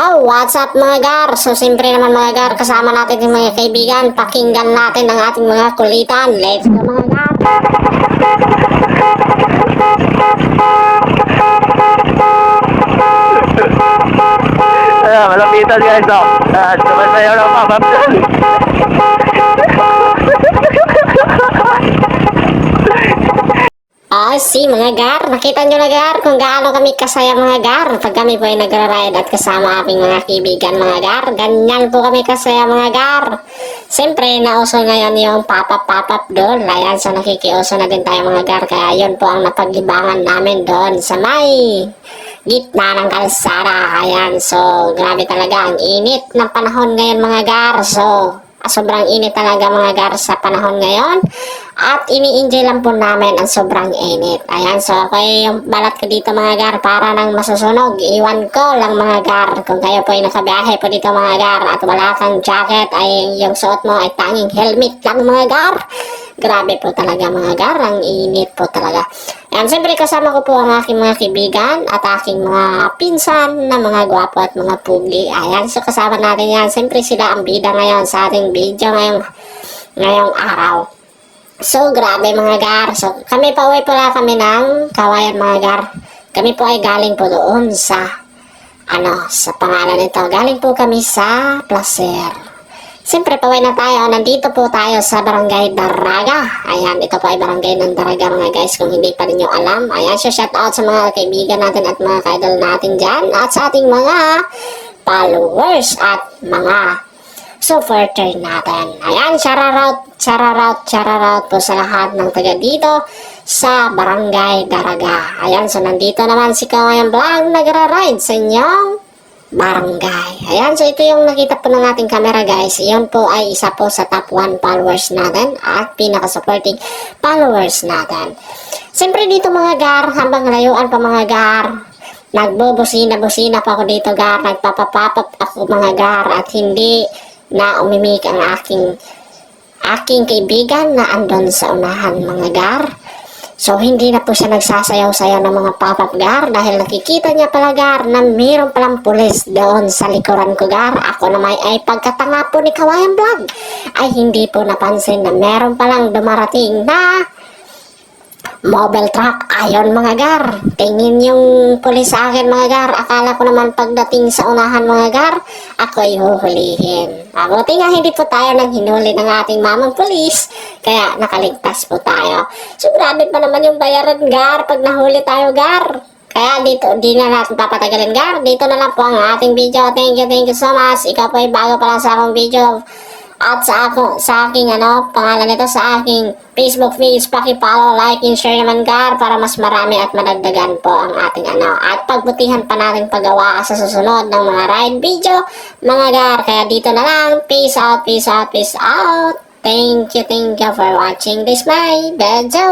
Oh, what's up mga gar? So, siyempre naman mga gar, kasama natin yung mga kaibigan. Pakinggan natin ang ating mga kulitan. Let's go mga gar! Ayan, malapitan guys, oh. Sumasayaw ng pamamdan. Oh, mga gar, nakita nyo na gar kung gaano kami kasaya mga gar pag kami po ay nagra-ride at kasama aming mga kaibigan mga gar. Ganyan po kami kasaya mga gar. Siyempre, nauso ngayon yung pop-up doon. Ayan, so nakikiuso na din tayo mga gar. Kaya yun po ang napaglibangan namin doon sa may gitna ng kalsada. Ayan, so grabe talaga ang init ng panahon ngayon mga gar. So, sobrang init talaga mga gar sa panahon ngayon. At ini-enjoy lang po namin ang sobrang init. Ayan, so ako yung balat ko dito mga gar para nang masusunog. Iwan ko lang mga gar. Kung kayo po ay nakabiyahe po dito mga gar at wala kang jacket ay yung suot mo ay tanging helmet lang mga gar. Grabe po talaga mga gar. Ang init po talaga. Ayan, siyempre kasama ko po ang aking mga kaibigan at aking mga pinsan na mga gwapo at mga pugli. Ayan, so kasama natin yan. Siyempre sila ang bida ngayon sa ating video ngayong araw. So, grabe mga gar. So, kami pa uwi pala kami ng Kawayan mga gar. Kami po ay galing po doon sa, sa pangalan nito. Galing po kami sa Placer. Siyempre, pauwi na tayo. Nandito po tayo sa Barangay Daraga. Ayan, ito po ay Barangay ng Daraga mga guys. Kung hindi pa rin nyo alam. Ayan, so shout out sa mga kaibigan natin at mga ka-idol natin dyan. At sa ating mga followers at mga supporter natin. Ayan, shoutout po sa lahat ng taga dito sa Barangay Daraga. Ayan, so nandito naman si Kawayan Vlog nagra-ride sa inyong barangay. Ayan, so ito yung nakita po ng ating camera guys. Iyon po ay isa po sa top 1 followers natin at pinaka-supporting followers natin. Siyempre dito mga gar, habang layuan pa mga gar, nagbubusina-busina pa ako dito gar, nagpapapapap ako mga gar at hindi na umimik ang aking kaibigan na andon sa unahan mga gar. So hindi na po siya nagsasayaw-sayaw ng mga pop-up gar dahil nakikita niya pala gar na mayroon palang pulis doon sa likuran ko gar. Ako naman ay pagkatanga po ni Kawayan Vlog ay hindi po napansin na mayroon palang dumarating na mobile truck. Ayon mga gar, tingin yung pulis sa akin mga gar. Akala ko naman pagdating sa unahan mga gar, ako ay huhulihin. Buti nga hindi po tayo nang hinuli ng ating mamang pulis, kaya nakaligtas po tayo. So grabe pa naman yung bayaran gar pag nahuli tayo gar. Kaya dito, di na natin papatagalin gar. Dito na lang po ang ating video. Thank you so much. Ikaw po ay bago pa lang sa akong video. At sa aking pangalan nito sa aking Facebook page, paki-follow, like, and share naman gar para mas marami at madagdagan po ang ating at pagbutihan pa natin paggawa sa susunod ng mga ride video mga gar. Kaya dito na lang, peace out. Thank you for watching this my video.